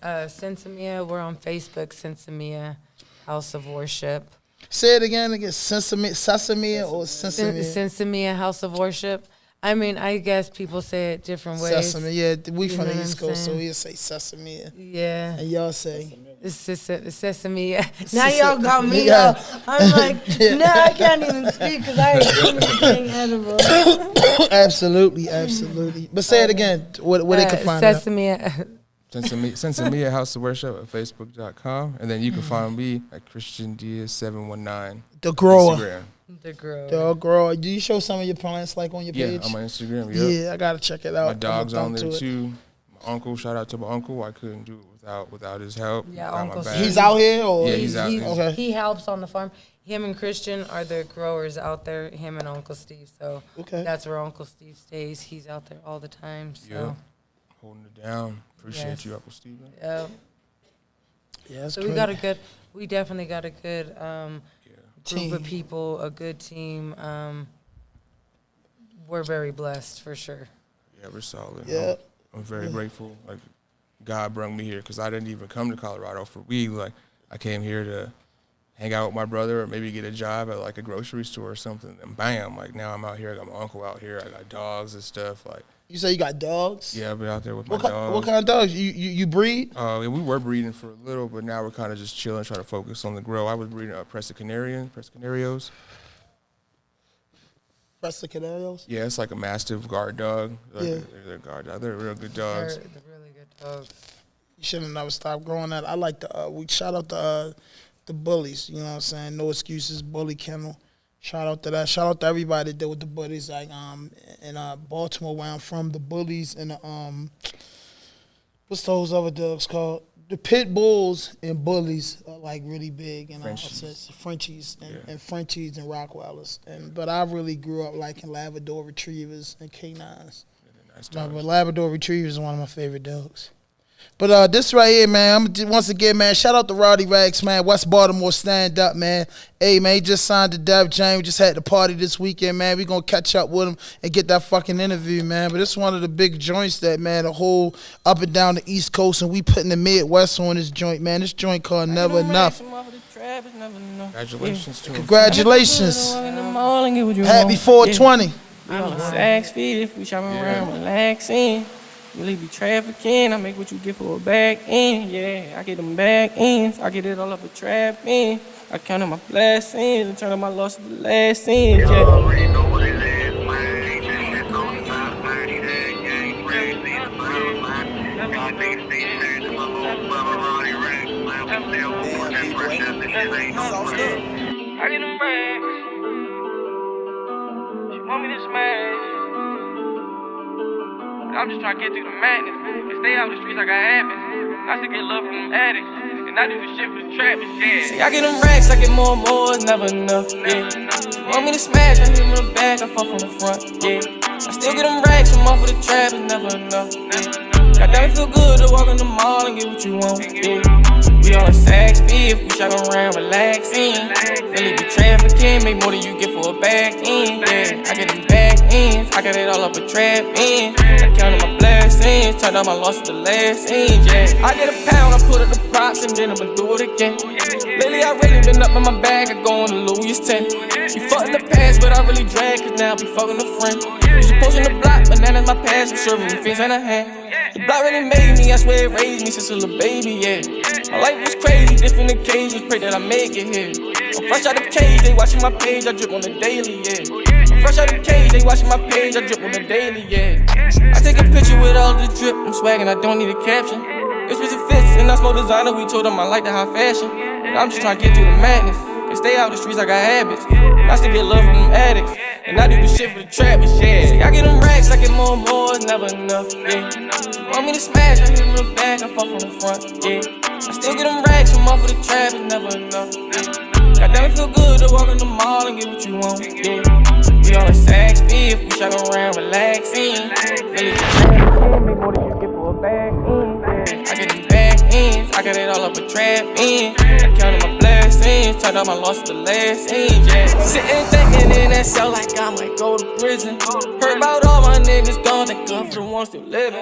Sensimia, we're on Facebook, Sensimia House of Worship. Say it again, Sesame or Sesame? Sensimia House of Worship. I mean, I guess people say it different ways. Sesame, yeah. We from know the what East I'm Coast, so saying? we'll say Sesame. Yeah. And y'all say? It's Sesame. Now y'all got me Yeah. up. I'm like, no, I can't even speak because I ain't anything edible. Absolutely. But say it again, where they can find it. Sesame. Send me a House of Worship at Facebook.com, and then you can find me at Christian Diaz 719. The grower. Instagram. The girl. The grower. Do you show some of your plants like on your Yeah, page? on my Instagram. Yep. Yeah, I gotta check it out. My dog's I'ma on there thumb to it. too. My uncle, shout out to my uncle. I couldn't do it without his help. Yeah, Got my Uncle back. Steve. He's out here, or Yeah, he's out. Okay. He helps on the farm. Him and Christian are the growers out there, him and Uncle Steve. So Okay. that's where Uncle Steve stays. He's out there all the time. So, Yep. Holding it down. Appreciate Yes. you, Uncle Steven. yeah. Yeah, that's So great. we definitely got a good group of Team. people, a good team. We're very blessed for sure. Yeah, we're solid. Yeah. I'm very grateful. Like, God brought me here because I didn't even come to Colorado for weed. Like, I came here to hang out with my brother or maybe get a job at, like, a grocery store or something. And bam, like, now I'm out here. I got my uncle out here. I got dogs and stuff. Like, You say you got dogs? yeah, I've been out there with my What dogs. kind of dogs? You breed? Yeah, we were breeding for a little, but now we're kind of just chilling, trying to focus on the grow. I was breeding Presa Canarios. Presa Canarios? Yeah, it's like a mastiff guard dog. Yeah. They're guard dogs. They're real good dogs. They're really good dogs. You should have never stopped growing that. I like the we shout out the bullies. You know what I'm saying? No excuses, bully kennel. Shout out to that. Shout out to everybody that did with the bullies. Like in Baltimore, where I'm from, the bullies and the what's those other dogs called? The pit bulls and bullies are like really big in our Frenchies. sense. Frenchies and Frenchies and Rottweilers. But I really grew up liking Labrador Retrievers and Canines. Nice No, dogs. but Labrador Retriever is one of my favorite dogs. But this right here, man, once again, man, shout out to Roddy Rags, man. West Baltimore stand up, man. Hey, man, he just signed to Def Jam. We just had the party this weekend, man. We gonna catch up with him and get that fucking interview, man. But it's one of the big joints that, man, the whole up and down the East Coast, and we putting the Midwest on this joint, man. This joint called Never Enough. Congratulations to him. Congratulations. Happy 420. We on the Saks Fifth, we shopping around, relaxing. Really be trafficking, I make what you get for a back end. Yeah, I get them back ends, I get it all up a trap in. I count my blessings and turn my loss to the last end. Yeah. Already know what it is, man. Keep this shit on the top, man. These head gangs crazy in the middle, man. Y'all niggas stay sharing to my little brother Ronnie Rex, man. We still moving that fresh ass, this shit ain't no man. I get them racks. She want me to smash. But I'm just trying to get through the madness. And stay out the streets like I habits. I still get love from them addicts. And I do the shit for the trappers, yeah. See, I get them racks, I get more and more, it's never enough, yeah. Want me to smash, I hit him in the back, I fuck from the front, yeah. I still get them racks, I'm off for the trap, it's never enough, yeah. Goddamn, it feel good to walk in the mall and get what you want, yeah. We on a Saks Fifth, we shopping around, relaxing. Really be trafficking, make more than you get for a back end, yeah. I get them back ends, I got it all up a trap in. I counted my blessings, turned out my loss to the last end, yeah. I get a pound, I put up the props, and then I'ma do it again. Lately I really been up in my bag, I go on to Louis 10. You fuck in the past, but I really drag, cause now I be fucking a friend. You supposed in the block, but now that's my past, I'm serving me things in a hand. The block really made me, I swear it raised me since a little baby, yeah. My life was crazy, different occasions, pray that I make it here. I'm fresh out the cage, they watching my page, I drip on the daily, yeah. I'm fresh out the cage, they watching my page, I drip on the daily, yeah. I take a picture with all the drip, I'm swagging, I don't need a caption. This was a fits, and I smoke designer, we told them I like the high fashion. And I'm just trying to get through the madness, and stay out the streets like I habits. I still get love from them addicts, and I do the shit for the trappers, yeah. See, I get them racks, I get more and more, it's never enough, yeah. Want me to smash, I hit him in the back, I fuck from the front, yeah. I still get them racks, I'm off for the trap, it's never enough, yeah. Goddamn, it feel good to walk in the mall and get what you want, yeah. We on a Saks Fifth, we shopping around, relaxing. Really be trafficking, make more than you get for a back end, yeah. I get them back ends, I got it all up a trap in. I counted my blessings, turned out my loss to the last end, yeah. Sitting thinking in that cell like I might go to prison. Heard about all my niggas gone, thank God for the ones still living.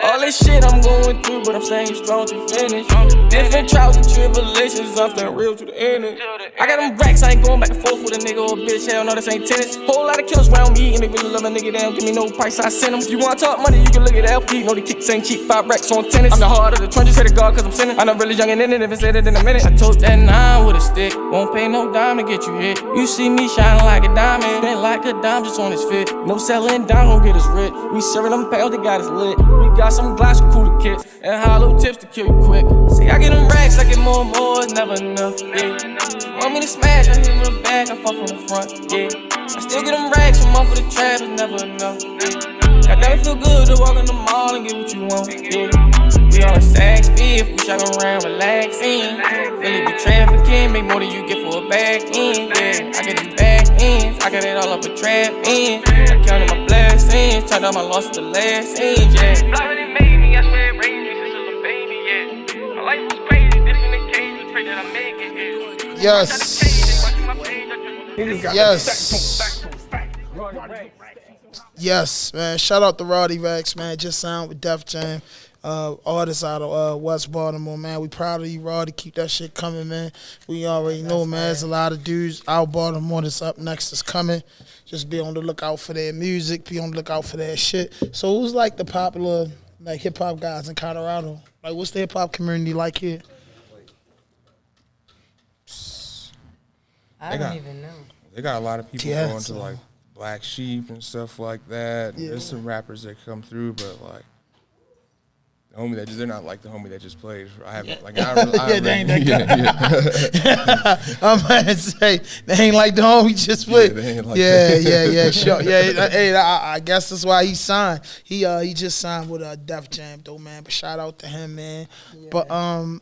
All this shit I'm going through, but I'm staying strong to finish. Different trials and tribulations, I'm staying real to the end. I got them racks, I ain't going back and forth with a nigga or a bitch, hell no, this ain't tennis. Whole lot of killers around me, and they really love a nigga, they don't give me no price, I send them. If you wanna talk money, you can look at the LP, know the kicks ain't cheap, 5 racks on tennis. I'm the heart of the trenches, say to God, cause I'm sinning. I'm not really young and in it, if I said it in a minute. I told that 9 with a stick, won't pay no dime to get you hit. You see me shining like a diamond, been like a dime just on his fit. No selling down, gon' get us rich. We serving them pounds, they got us lit. We got some glass with cooler kits, and hollow tips to kill you quick. See, I get them racks, I get more and more, it's never enough, yeah. Want me to smash, I hit him in the back, I fuck from the front, yeah. I still get them racks, I'm off for the trap, it's never enough, yeah. Goddamn, it feel good to walk in the mall and get what you want, yeah. We on a Saks Fifth, we shopping around, relaxing. Really be trafficking, make more than you get for a back end, yeah. I get them back ends, I got it all up a trap in. I counted my blessings, turned out my loss to the last end, yeah. Block really made me, I swear it raised me since a little baby, yeah. My life was crazy, different occasions, pray that I make it, yeah. Yes. Yes. Yes, man. Shout out to Roddy Rags, man. Just signed with Def Jam. Artists out of West Baltimore, man. We proud of you, Roddy. Keep that shit coming, man. We already know, man. There's a lot of dudes out Baltimore that's up next that's coming. Just be on the lookout for their music. Be on the lookout for their shit. So who's like the popular like hip hop guys in Colorado? Like what's the hip hop community like here? I don't even know. They got a lot of people Yeah, going so- to like Black Sheep and stuff like that. Yeah. There's some rappers that come through, but like the homie that just, they're not like the homie that just played. I haven't like I don't, I Yeah, they ain't yeah. I'm gonna say they ain't like the homie just played. they ain't like yeah, sure. Yeah, hey, I guess that's why he signed. He just signed with Def Jam though, man. But shout out to him, man. Yeah. But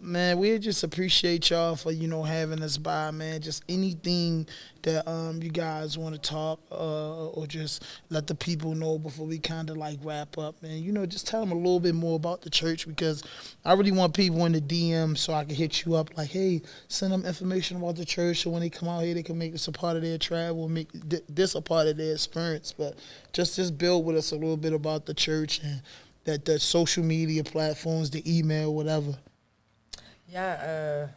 man, we just appreciate y'all for having us by, man. Just anything that you guys want to talk or just let the people know before we kind of like wrap up, man. Just tell them a little bit more about the church, because I really want people in the DM so I can hit you up like, hey, send them information about the church so when they come out here they can make this a part of their travel, make this a part of their experience. But just build with us a little bit about the church and that the social media platforms, the email, whatever. Yeah,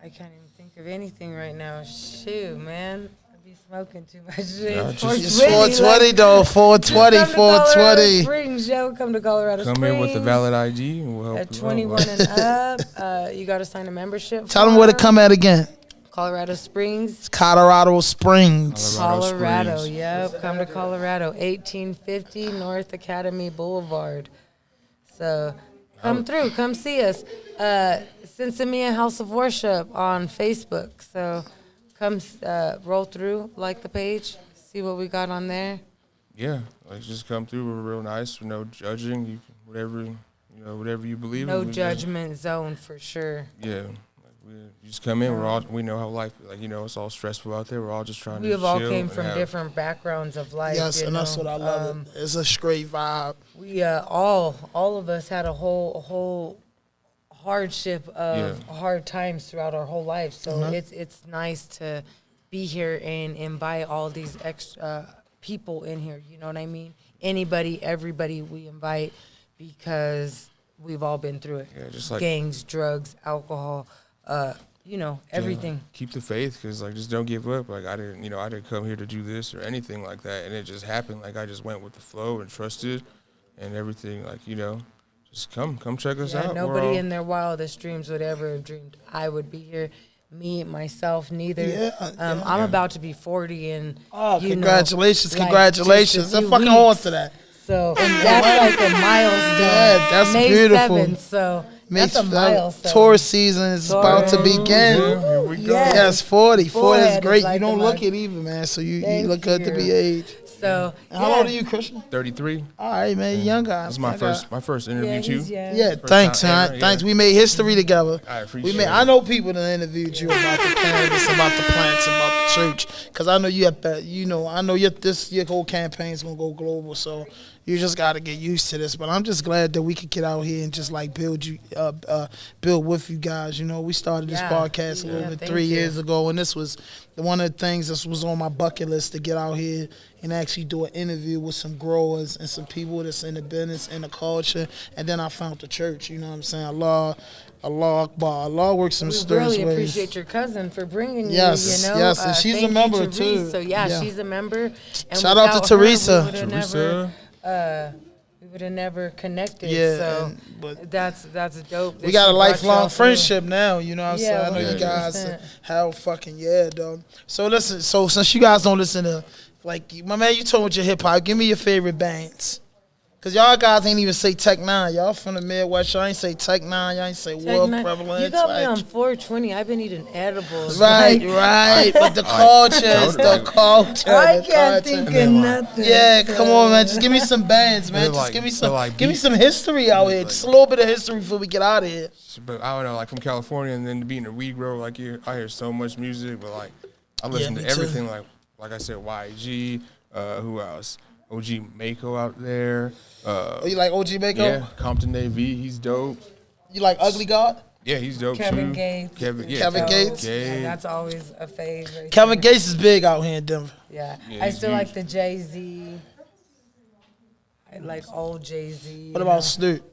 I can't even think of anything right now. Shoot, man. I be smoking too much shit. Nah, It's 420 though, 420, 420. Springs, yo. Come to Colorado Springs. Come in with a valid ID and we'll help At you 21 out. and up, you got to sign a membership. Tell them where to form. come at again. Colorado Springs. Colorado Springs. Colorado, Springs. yep. Come to Colorado, 1850 North Academy Boulevard. So come through, come see us. Cincinnati House of Worship on Facebook. So come roll through, like the page, see what we got on there. Yeah, like just come through. We're real nice. No judging. You can, whatever you believe in. No we judgment zone for sure. Yeah. You just come in. We know how life, it's all stressful out there. We're all just trying to We have all chill came and from different backgrounds of life. Yes, and that's what I love. It's a straight vibe. We all of us had a whole hardship of hard times throughout our whole life. So it's nice to be here and invite all these extra people in here. You know what I mean? Anybody, everybody we invite, because we've all been through it. Yeah, just like gangs, drugs, alcohol. Everything. Keep the faith, because just don't give up. I didn't come here to do this or anything like that, and it just happened. I just went with the flow and trusted, and everything. Just come check us out. Nobody in their wildest dreams would ever have dreamed I would be here. Me, myself, neither. Yeah, I'm about to be 40, and congratulations, like, congratulations! just a I'm few fucking weeks. on to that. So that's like a milestone. Yeah, that's May beautiful. 7th, so that's a milestone. Tourist season is about to begin. Yeah, here we go. Yes, 40. 40 is Forehead great. is like You don't a look month. it either, man. So you Thank look good to be you. aged. So And how old are you, Christian? 33. All right, man, young guy. That's my first interview too. Yeah, First thanks, time man. ever, Thanks. yeah. We made history together. I appreciate it. I know people that interviewed you about the cannabis, about the plants, about the church. Because I know you have that. I know your whole campaign is gonna go global. So you just got to get used to this. But I'm just glad that we could get out here and just build with you guys. We started this podcast a little bit 3 years ago, and this was one of the things that was on my bucket list, to get out here and actually do an interview with some growers and some people that's in the business and the culture. And then I found the church. You know what I'm saying? Allah Akbar. Allah works in mysterious ways. We really appreciate your cousin for bringing yes, you. Yes, and she's a member too. So she's a member. And shout out to Teresa. We would have never connected. Yeah, so but that's dope. We got a lifelong friendship now. You know what I'm saying? I know you 100%. guys how fucking dog. So listen. So since you guys don't listen to, my man, you told me your hip hop. Give me your favorite bands. Cause y'all guys ain't even say Tech 9. Y'all from the Midwest. Y'all ain't say Tech 9. Y'all ain't say World Prevalence. You got me on 420. I've been eating edibles. Right. But the culture is the culture. I can't think of nothing. Yeah, come on, man. Just give me some bands, man. Just give me some history out here. Just a little bit of history before we get out of here. But I don't know, from California and then being a weed grower, I hear so much music, but I listen to everything. Like I said, YG. Who else? OG Mako out there. You like OG Mako? Yeah, Compton AV, he's dope. You like Ugly God? Yeah, he's dope Kevin too. Gates. Kevin Gates. Yeah, that's always a favorite. Kevin Gates is big out here in Denver. Yeah, Yeah, I he's still huge. like the Jay-Z. I like old Jay-Z. What about Snoop?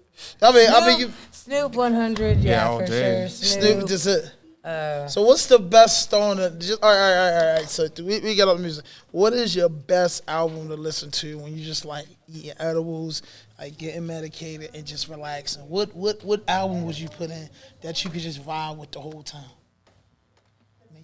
I mean, you Snoop 100. Yeah, all for day. sure. Snoop just it. So what's the best stoner? All right. So we got up music. What is your best album to listen to when you just eating edibles, getting medicated and just relaxing? What album would you put in that you could just vibe with the whole time?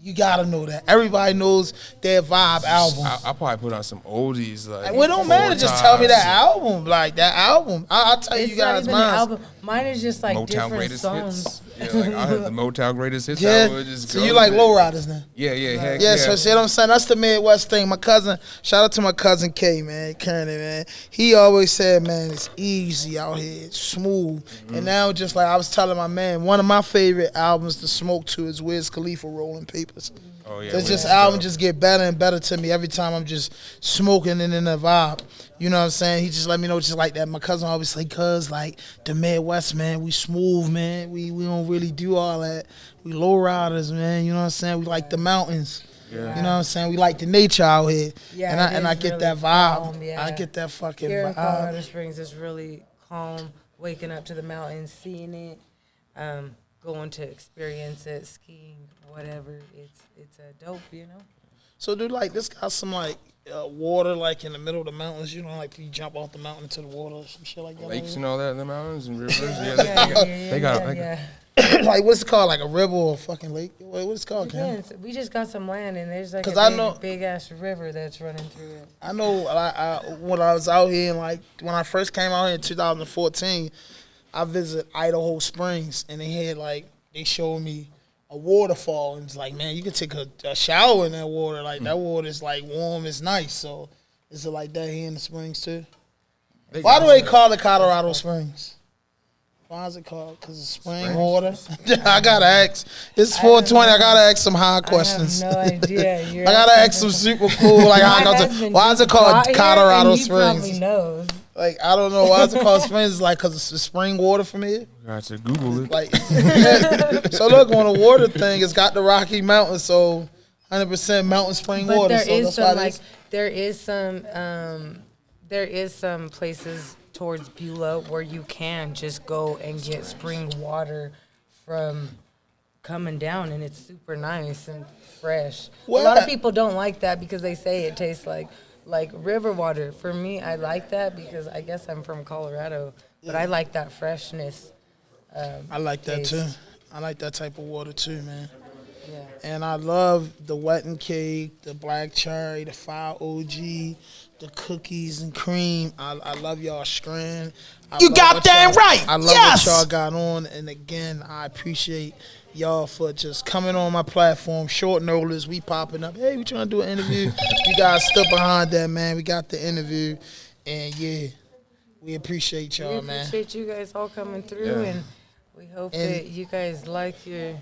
You gotta know that. Everybody knows their vibe album. I'll probably put on some oldies. Like, Well, it don't matter. Just tell me that album. Like, that album. I'll tell It's you not guys even mine. the album. Mine is just like Motown different greatest songs. hits. Yeah, like I have the Motown greatest hits. Yeah. I would just So go you like to- lowriders now? Yeah, heck Yeah, so see what I'm saying? That's the Midwest thing. My cousin, shout out to my cousin K, man, Kearney, man. He always said, man, it's easy out here, it's smooth. And now, just like I was telling my man, one of my favorite albums to smoke to is Wiz Khalifa, Rolling Papers. Oh yeah, It's we just just album go. just get better and better to me every time I'm just smoking and in the vibe. You know what I'm saying? He just let me know just like that. My cousin always say, cuz like the Midwest, man, we smooth, man. We don't really do all that. We low riders, man. You know what I'm saying? We like the mountains. Yeah. You know what I'm saying? We like the nature out here. Yeah, and I it is get really that vibe. calm, yeah. I get that fucking Here in Colorado vibe. Springs is really calm. Waking up to the mountains, seeing it, going to experience it, skiing, whatever. It's a dope, you know. So dude, like this got some like water like in the middle of the mountains, you know, like you jump off the mountain into the water or some shit like that. Lakes and all that in the mountains and rivers. Yeah, Yeah, they got. Like what's it called? Like a river or a fucking lake? What's it called, Ken? Depends. We just got some land and there's like 'Cause a I know- big ass river that's running through it. I know when I was out here, and like when I first came out here in 2014, I visited Idaho Springs, and they showed me a waterfall, and it's like, man, you can take a shower in that water. Like that water is like warm, it's nice. So is it like that here in the springs too? Why do they call it Colorado Springs? Why is it called? Because it's spring water? I gotta ask. It's 420. I gotta ask some hard questions. I have no idea. I gotta ask some super cool. Like, why is it called Colorado Springs? He probably knows. Like, I don't know. Why is it called Springs? It's like, because it's the spring water from here? Got to Google it. Like, so look, on the water thing, it's got the Rocky Mountains, so 100% mountain spring But water. there So is that's some why like there is some places towards Beulah where you can just go and get spring water from coming down, and it's super nice and fresh. A lot of people don't like that because they say it tastes like river water. For me, I like that because I guess I'm from Colorado, but I like that freshness. I like that taste. too. I like that type of water too, man. Yeah. And I love the wet and cake, the black cherry, the fire OG, the cookies and cream. I love y'all strand. You goddamn right. I love Yes. what y'all got on. And again, I appreciate y'all for just coming on my platform. Short notice, we popping up. Hey, we trying to do an interview. You guys stood behind that, man. We got the interview. And yeah, we appreciate y'all, We man. appreciate you guys all coming through, Yeah. and we hope And- that you guys like your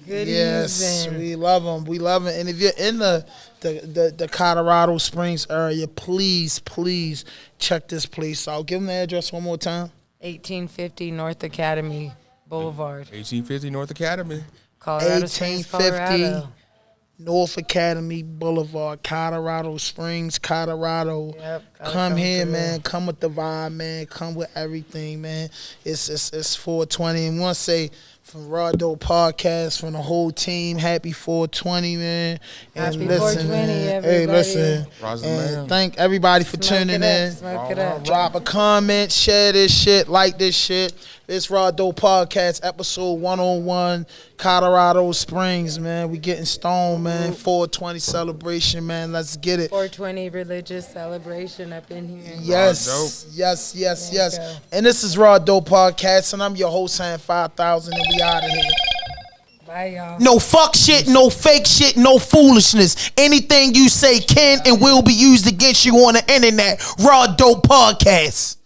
goodies. Yes, and we love them. We love it. And if you're in the Colorado Springs area, please check this place out. Give them the address one more time. 1850 North Academy Boulevard, 1850 North Academy. Colorado Springs, 1850 Colorado. North Academy Boulevard, Colorado Springs, Colorado. Yep, gotta Come here, through. man. Come with the vibe, man. Come with everything, man. It's 420. And want to say from RAWDOPE Podcast, from the whole team, happy 420, man. And Happy listen, 420, man. Hey, everybody. listen. Roz the and man. thank everybody for Smoke tuning it up, in. Smoke it up. Drop a comment, share this shit, like this shit. It's RAWDOPE Podcast, episode 101, Colorado Springs, man. We getting stoned, man. 420 celebration, man. Let's get it. 420 religious celebration up in here. Yes, yes, yes, There you yes. go. And this is RAWDOPE Podcast, and I'm your host, Hand 5000, and we out of here. Bye, y'all. No fuck shit, no fake shit, no foolishness. Anything you say can and will be used against you on the internet. Raw Dope Podcast.